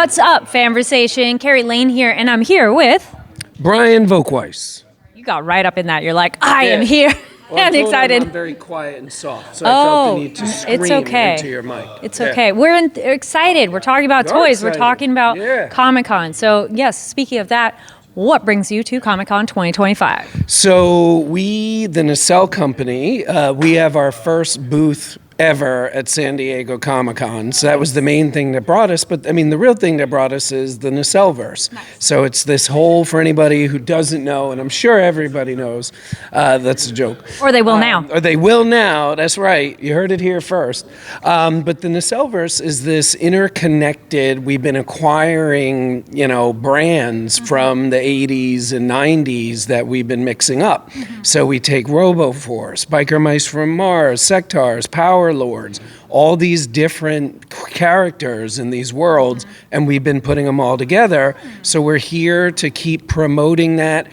What's up, Fanversation? Kari Lane here, and I'm here with... Brian Volk-Weiss. You got right up in that. You're like, I am here. Well, I'm excited. I'm very quiet and soft, so I felt the need to scream into your mic. It's okay. We're excited. We're talking about toys. Excited. We're talking about Comic-Con. So, yes, speaking of that, what brings you to Comic-Con 2025? So we, the Nacelle company, we have our first booth ever at San Diego Comic-Con. So that was the main thing that brought us. But I mean, the real thing that brought us is the NacelleVerse. Nice. So it's this whole, for anybody who doesn't know, and I'm sure everybody knows, that's a joke. Or they will now. Or they will now, that's right. You heard it here first. But the NacelleVerse is this interconnected, we've been acquiring, brands from the 80s and 90s that we've been mixing up. So we take RoboForce, Biker Mice from Mars, Sectars, Power Lords, all these different characters in these worlds, and we've been putting them all together. So we're here to keep promoting that.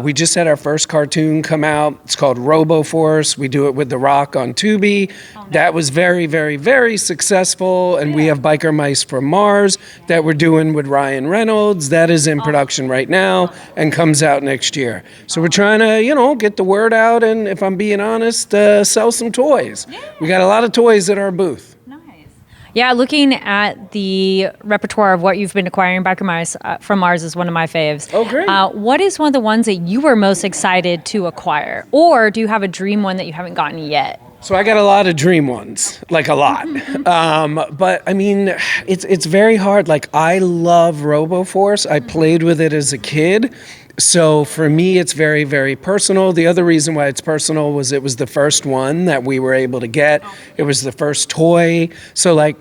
We just had our first cartoon come out. It's called RoboForce. We do it with The Rock on Tubi. That was very, very, very successful. And we have Biker Mice from Mars that we're doing with Ryan Reynolds. That is in production right now and comes out next year. So we're trying to, get the word out and, if I'm being honest, sell some toys. We got a lot of toys at our booth. Nice. Yeah, looking at the repertoire of what you've been acquiring, Biker Mice from Mars is one of my faves. Oh, great. What is one of the ones that you were most excited to acquire? Or do you have a dream one that you haven't gotten yet? So I got a lot of dream ones, like a lot. But I mean, it's very hard. Like, I love RoboForce. I played with it as a kid. So for me, it's very, very personal. The other reason why it's personal was it was the first one that we were able to get. It was the first toy. So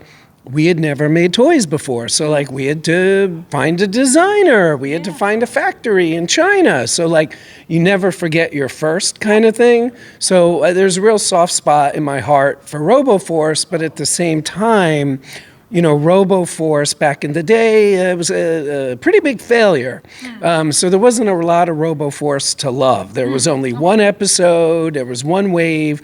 we had never made toys before. So we had to find a designer. We had to find a factory in China. So you never forget your first kind of thing. So there's a real soft spot in my heart for RoboForce, but at the same time, RoboForce back in the day, it was a pretty big failure. So there wasn't a lot of RoboForce to love. There was only one episode, there was one wave.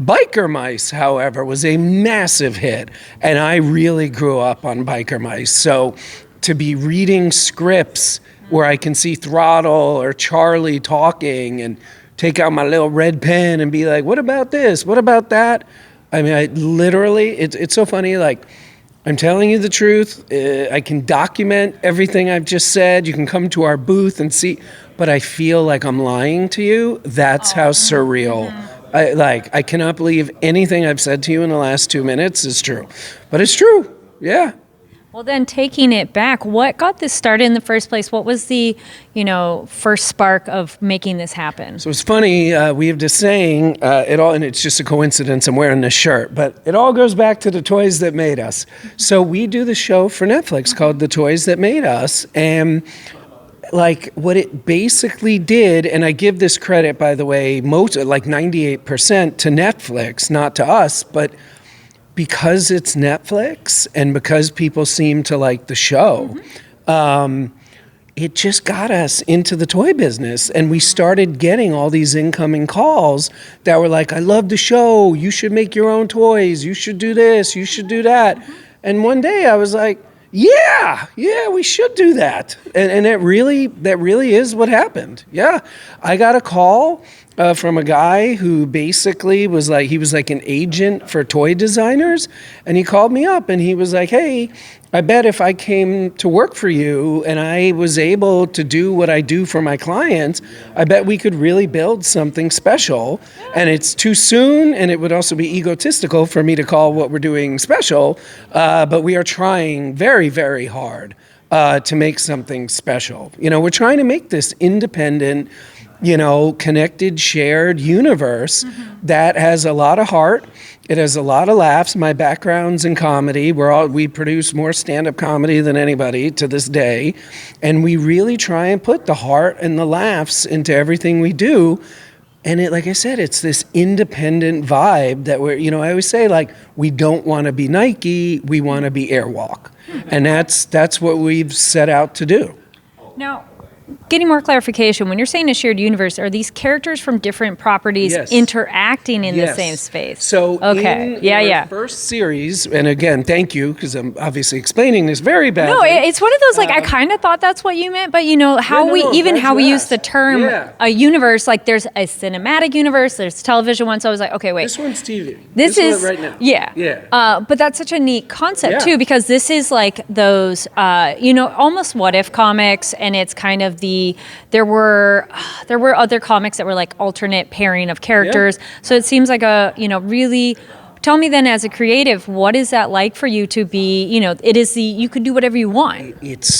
Biker Mice, however, was a massive hit, and I really grew up on Biker Mice. So to be reading scripts where I can see Throttle or Charlie talking and take out my little red pen and be like, what about this? What about that? I mean, it's so funny, I'm telling you the truth. I can document everything I've just said. You can come to our booth and see, but I feel like I'm lying to you. That's how surreal. I cannot believe anything I've said to you in the last 2 minutes is true. But it's true, yeah. Well, then taking it back, what got this started in the first place? What was the, first spark of making this happen? So it's funny, we have this saying, and it's just a coincidence, I'm wearing this shirt, but it all goes back to the toys that made us. So we do the show for Netflix called The Toys That Made Us, and what it basically did, and I give this credit, by the way, 98% to Netflix, not to us, but because it's Netflix and because people seem to like the show, it just got us into the toy business. And we started getting all these incoming calls that were like, I love the show. You should make your own toys. You should do this. You should do that. And one day I was like, yeah, we should do that. And that really is what happened. Yeah, I got a call from a guy who basically was he was like an agent for toy designers. And he called me up and he was like, hey, I bet if I came to work for you and I was able to do what I do for my clients, I bet we could really build something special. And it's too soon, and it would also be egotistical for me to call what we're doing special, but we are trying very, very hard to make something special. We're trying to make this independent, connected, shared universe that has a lot of heart. It has a lot of laughs. My background's in comedy. We produce more stand-up comedy than anybody to this day. And we really try and put the heart and the laughs into everything we do. And like I said, it's this independent vibe that I always say, we don't want to be Nike, we want to be Airwalk. And that's what we've set out to do. Now, getting more clarification, when you're saying a shared universe, are these characters from different properties interacting in the same space? So okay. in our first series, and again, thank you, because I'm obviously explaining this very badly. No, it's one of those, like, I kind of thought that's what you meant, but how we use the term a universe, like there's a cinematic universe, there's television one, so I was like, okay, wait. This one's TV. This is right now. Yeah. But that's such a neat concept too, because this is like those, almost what if comics, and it's kind of there were other comics that were like alternate pairing of characters. So it seems like really. Tell me then, as a creative, what is that like for you to be, you could do whatever you want. It's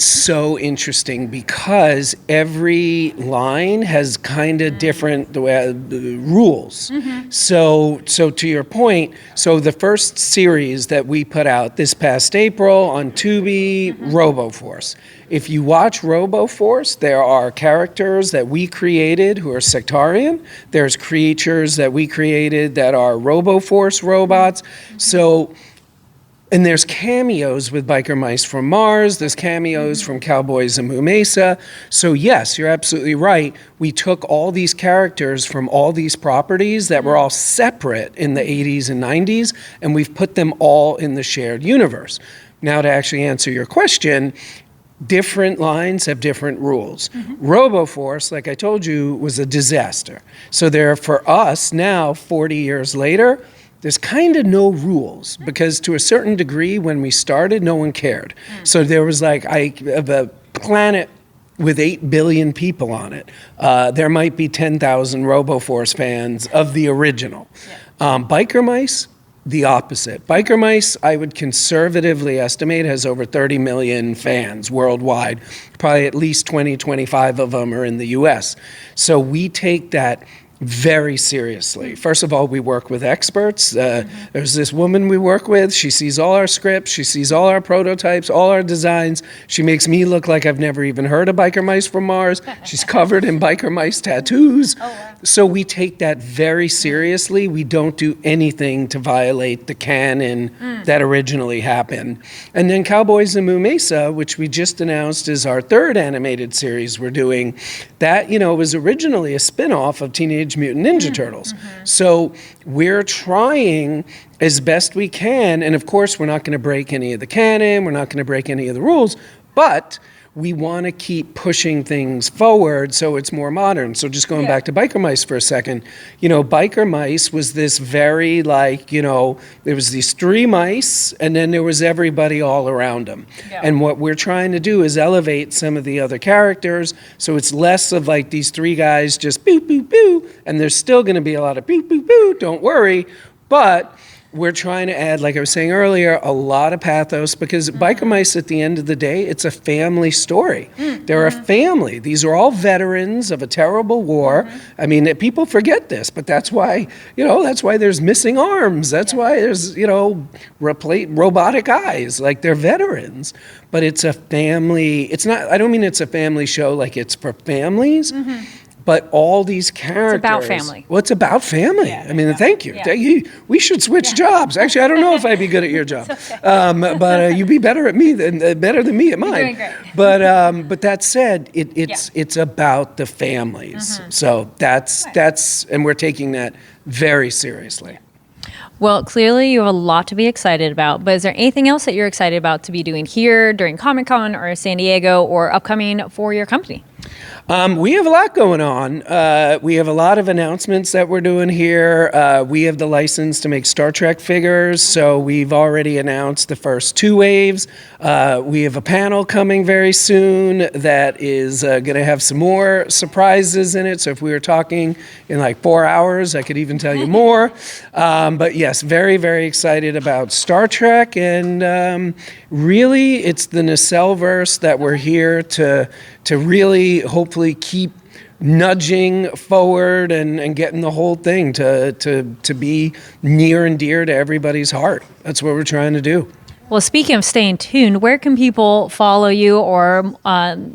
so interesting because every line has kind of different rules. Mm-hmm. So to your point, so the first series that we put out this past April on Tubi, RoboForce. If you watch RoboForce, there are characters that we created who are sectarian. There's creatures that we created that are RoboForce robots. So, and there's cameos with Biker Mice from Mars. There's cameos from Cowboys and Moo Mesa. So yes, you're absolutely right. We took all these characters from all these properties that were all separate in the 80s and 90s, and we've put them all in the shared universe. Now, to actually answer your question, different lines have different rules. Mm-hmm. RoboForce, like I told you, was a disaster. So there, for us now, 40 years later, there's kind of no rules because to a certain degree, when we started, no one cared. So there was like a planet with 8 billion people on it. There might be 10,000 RoboForce fans of the original. Biker Mice, the opposite. Biker Mice, I would conservatively estimate, has over 30 million fans worldwide. Probably at least 20, 25 of them are in the US. So we take that very seriously. First of all, we work with experts. There's this woman we work with. She sees all our scripts. She sees all our prototypes, all our designs. She makes me look like I've never even heard of Biker Mice from Mars. She's covered in Biker Mice tattoos. Oh, wow. So we take that very seriously. We don't do anything to violate the canon that originally happened. And then Cowboys and Moo Mesa, which we just announced is our third animated series we're doing, that, was originally a spin-off of Teenage Mutant Ninja Turtles. So we're trying as best we can, and of course we're not going to break any of the canon, we're not going to break any of the rules, but we want to keep pushing things forward so it's more modern. So just going back to Biker Mice for a second, Biker Mice was this very there was these 3 mice and then there was everybody all around them. Yeah. And what we're trying to do is elevate some of the other characters so it's less of like these 3 guys just boo, boo, boo, and there's still going to be a lot of boo, boo, boo, don't worry, but we're trying to add, like I was saying earlier, a lot of pathos because Biker Mice, at the end of the day, it's a family story. They're a family. These are all veterans of a terrible war. I mean, people forget this, but that's why, that's why there's missing arms. That's why there's, robotic eyes. Like, they're veterans. But it's a family. It's not, I don't mean it's a family show like it's for families. But all these characters... It's about family. Well, it's about family. I mean, thank you. Yeah. We should switch jobs. Actually, I don't know if I'd be good at your job. Okay. But you'd be better than me at mine. You're doing great. But that said, it's about the families. So that's and we're taking that very seriously. Well, clearly you have a lot to be excited about, but is there anything else that you're excited about to be doing here during Comic-Con or San Diego or upcoming for your company? We have a lot going on. We have a lot of announcements that we're doing here. We have the license to make Star Trek figures, so we've already announced the first 2 waves. We have a panel coming very soon that is going to have some more surprises in it. So if we were talking in like 4 hours, I could even tell you more. But yes, very, very excited about Star Trek. And really, it's the NacelleVerse that we're here to really hopefully keep nudging forward and getting the whole thing to be near and dear to everybody's heart. That's what we're trying to do. Well, speaking of staying tuned, where can people follow you or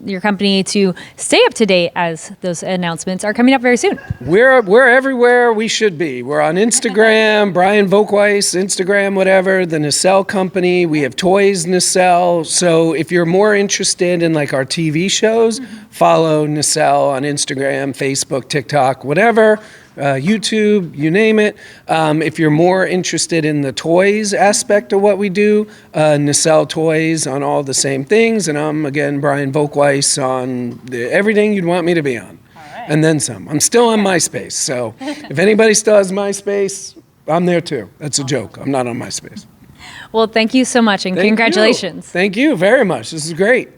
your company to stay up to date as those announcements are coming up very soon? We're everywhere we should be. We're on Instagram, Brian Volk-Weiss, Instagram, whatever, the Nacelle Company. We have Toys Nacelle. So if you're more interested in like our TV shows, follow Nacelle on Instagram, Facebook, TikTok, whatever. YouTube, you name it. If you're more interested in the toys aspect of what we do, Nacelle Toys on all the same things. And I'm, again, Brian Volk-Weiss on everything you'd want me to be on. Right. And then some. I'm still on MySpace. So if anybody still has MySpace, I'm there too. That's a joke. I'm not on MySpace. Well, thank you so much and congratulations. Thank you very much. This is great.